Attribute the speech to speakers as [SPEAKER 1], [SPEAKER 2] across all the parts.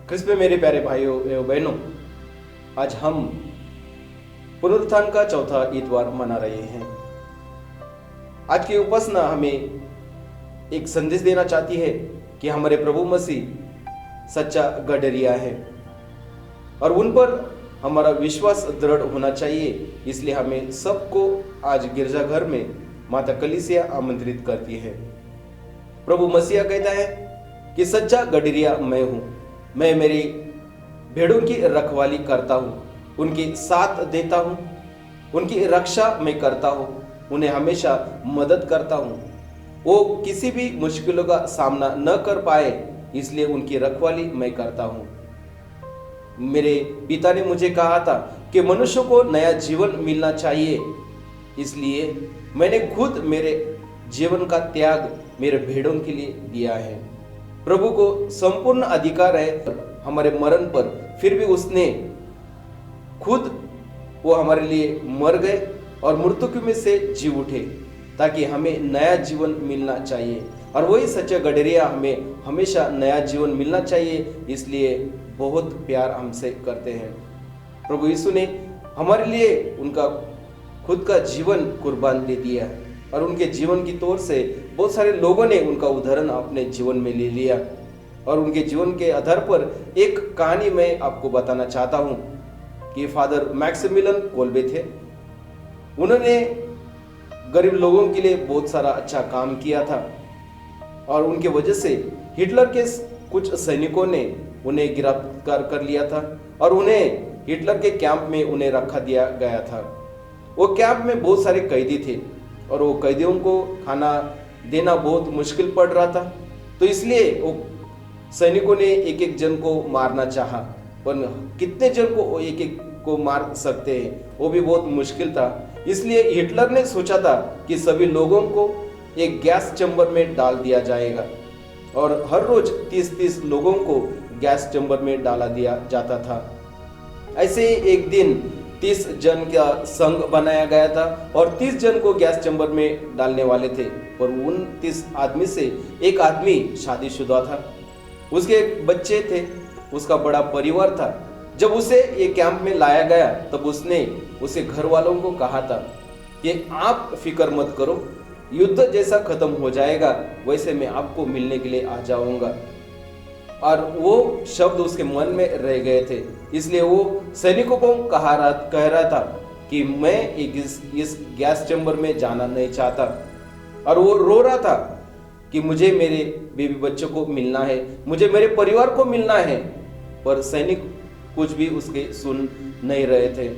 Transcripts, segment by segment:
[SPEAKER 1] क्रिस्त में मेरे प्यारे भाइयों एवं बहनों, आज हम पुनरुत्थान का चौथा इतवार मना रहे हैं। आज की उपासना हमें एक संदेश देना चाहती है कि हमारे प्रभु मसीह सच्चा गडरिया है और उन पर हमारा विश्वास दृढ़ होना चाहिए। इसलिए हमें सबको आज गिरजाघर में माता कलीसिया आमंत्रित करती है। प्रभु मसीहा कहता है कि सच्चा गडरिया मैं हूं, मैं मेरी भेड़ों की रखवाली करता हूं, उनकी साथ देता हूं, उनकी रक्षा मैं करता हूं, उन्हें हमेशा मदद करता हूं। वो किसी भी मुश्किलों का सामना न कर पाए, इसलिए उनकी रखवाली मैं करता हूं। मेरे पिता ने मुझे कहा था कि मनुष्य को नया जीवन मिलना चाहिए, इसलिए मैंने खुद मेरे जीवन का त्याग मेरे भेड़ों के लिए दिया है। प्रभु को संपूर्ण अधिकार है हमारे मरण पर, फिर भी उसने खुद वो हमारे लिए मर गए और मृत्यु में से जी उठे ताकि हमें नया जीवन मिलना चाहिए। और वही सच्चा गडरिया हमें हमेशा नया जीवन मिलना चाहिए, इसलिए बहुत प्यार हमसे करते हैं। प्रभु यीशु ने हमारे लिए उनका खुद का जीवन कुर्बान दे दिया और उनके जीवन की तौर से बहुत सारे लोगों ने उनका उदाहरण अपने जीवन में ले लिया। और उनके जीवन के आधार पर एक कहानी मैं आपको बताना चाहता हूं कि फादर मैक्सिमिलियन कोल्बे थे। उन्होंने गरीब लोगों के लिए बहुत सारा अच्छा काम किया था और उनके वजह से हिटलर के कुछ सैनिकों ने उन्हें गिरफ्तार कर लिया था और उन्हें हिटलर के कैंप में उन्हें रखा दिया गया था। वो कैंप में बहुत सारे कैदी थे और वो कैदियों को खाना देना बहुत मुश्किल पड़ रहा था, तो इसलिए वो सैनिकों ने एक एक जन को मारना चाहा, पर कितने जन को एक एक को मार सकते हैं वो भी बहुत मुश्किल था। इसलिए हिटलर ने सोचा था कि सभी लोगों को एक गैस चैम्बर में डाल दिया जाएगा और हर रोज 30-30 लोगों को गैस चैम्बर में डाला दिया जाता था। ऐसे ही एक दिन 30 जन का संघ बनाया गया था और 30 जन को गैस चैम्बर में डालने वाले थे, और उन 30 आदमी से एक आदमी शादीशुदा था, उसके बच्चे थे, उसका बड़ा परिवार था। जब उसे ये कैंप में लाया गया तब उसने उसे घर वालों को कहा था कि आप फिक्र मत करो, युद्ध जैसा खत्म हो जाएगा वैसे मैं आपको मिलने के लिए आ जाऊंगा। और वो शब्द उसके मन में रह गए थे, इसलिए वो सैनिकों को कह रहा था कि मैं इस गैस चैम्बर में जाना नहीं चाहता। और वो रो रहा था कि मुझे मेरे बेबी बच्चों को मिलना है, मुझे मेरे परिवार को मिलना है, पर सैनिक कुछ भी उसके सुन नहीं रहे थे।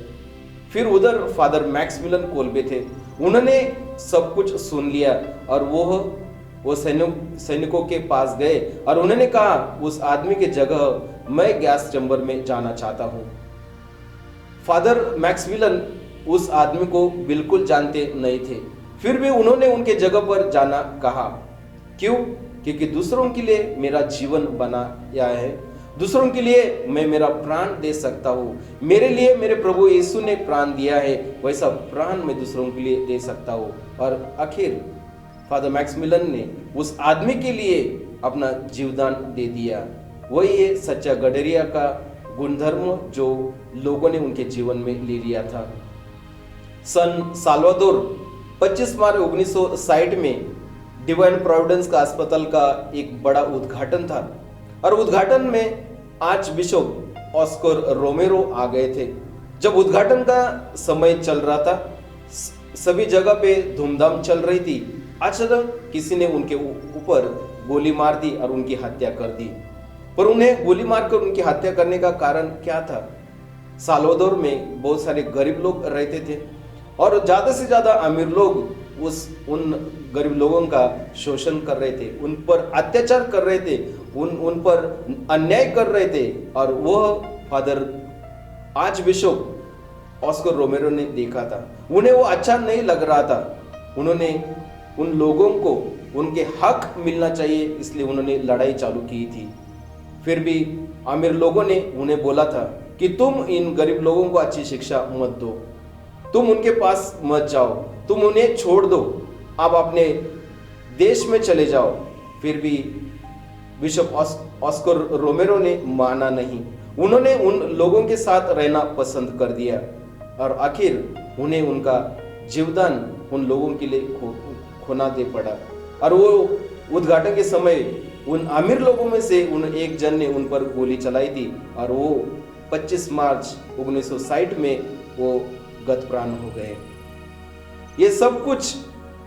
[SPEAKER 1] फिर उधर फादर मैक्सिमिलियन कोल्बे थे, उन्होंने सब कुछ सुन लिया और वो सैनिकों के पास गए और उन्होंने कहा उस आदमी के जगह मैं गैस चैम्बर में जाना चाहता हूं। फादर मैक्सिमिलियन उस आदमी को बिल्कुल जानते नहीं थे, फिर भी उन्होंने उनके जगह पर जाना कहा। क्यों? क्योंकि दूसरों के लिए मेरा जीवन बनाया है, दूसरों के लिए मैं मेरा प्राण दे सकता हूँ। मेरे लिए मेरे प्रभु यीशु ने प्राण दिया है, वैसा प्राण मैं दूसरों के लिए दे सकता हूँ। और आखिर फादर मैक्सिमिलियन ने उस आदमी के लिए अपना जीवदान दे दिया। वही है सच्चा गडरिया का गुणधर्म जो लोगों ने उनके जीवन में ले लिया था। सन साल्वादोर 25 मार्च 1960 में डिवाइन प्रोविडेंस का अस्पताल का एक बड़ा उद्घाटन था और उद्घाटन में आर्च बिशप ऑस्कर रोमेरो आ गए थे। जब उद्घाटन का समय चल रहा था, सभी जगह पे धूमधाम चल रही थी, अचानक किसी ने उनके ऊपर गोली मार दी और उनकी हत्या कर दी। पर उन्हें गोली मारकर उनकी हत्या करने का कारण क्या था? साल्वादोर में बहुत सारे गरीब लोग रहते थे और ज्यादा से ज्यादा अमीर लोग उन गरीब लोगों का शोषण कर रहे थे, उन पर अत्याचार कर रहे थे, उन पर अन्याय कर रहे थे। और वह father arch bishop Oscar Romero ने देखा था, उन्हें वो अच्छा नहीं लग रहा था। उन्होंने उन लोगों को उनके हक मिलना चाहिए, इसलिए उन्होंने लड़ाई चालू की थी। फिर भी अमीर लोगों ने उन्हें बोला था कि तुम इन गरीब लोगों को अच्छी शिक्षा मत दो, तुम उनके पास मत जाओ, तुम उन्हें छोड़ दो, आप अपने देश में चले जाओ। फिर भी बिशप ऑस्कर रोमेरो ने माना नहीं। उन्होंने उन लोगों के साथ रहना पसंद कर दिया और आखिर उन्हें उनका जीवदान उन लोगों के लिए खोना दे पड़ा। और वो उद्घाटन के समय उन अमीर लोगों में से उन एक जन ने उन पर गोली चलाई थी और वो 25 मार्च 1960 में वो गत प्राण हो गए। ये सब कुछ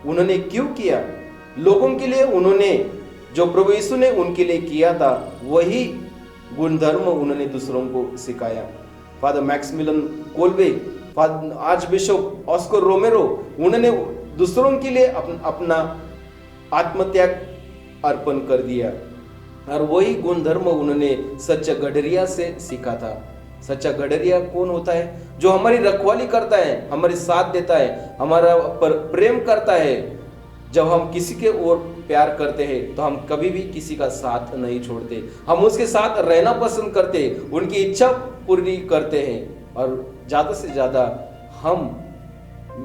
[SPEAKER 1] उन्होंने क्यों किया? लोगों के लिए उन्होंने जो प्रभु यीशु ने उनके लिए किया था वही गुणधर्म उन्होंने दूसरों को सिखाया। Father Maximilian Kolbe, archbishop Oscar Romero, उन्होंने दूसरों के लिए अपना आत्मत्याग अर्पण कर दिया और वही गुणधर्म उन्होंने सच्चा गडरिया से सीखा था। सच्चा गडरिया कौन होता है? जो हमारी रखवाली करता है, हमारे साथ देता है, हमारा पर प्रेम करता है। जब हम किसी के ओर प्यार करते हैं तो हम कभी भी किसी का साथ नहीं छोड़ते, हम उसके साथ रहना पसंद करते, उनकी इच्छा पूरी करते हैं और ज़्यादा से ज़्यादा हम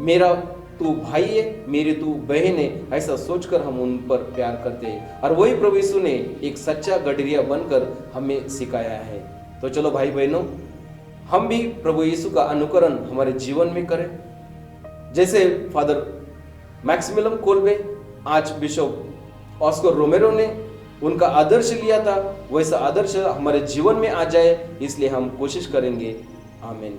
[SPEAKER 1] मेरा तू भाई है, मेरी तू बहन है, ऐसा सोचकर हम उन पर प्यार करते हैं। और वही प्रभु यीशु ने एक सच्चा गडरिया बनकर हमें सिखाया है। तो चलो भाई बहनों, हम भी प्रभु यीशु का अनुकरण हमारे जीवन में करें। जैसे father Maximilian Kolbe, archbishop Oscar Romero ने उनका आदर्श लिया था, वैसा आदर्श हमारे जीवन में आ जाए, इसलिए हम कोशिश करेंगे। आमीन।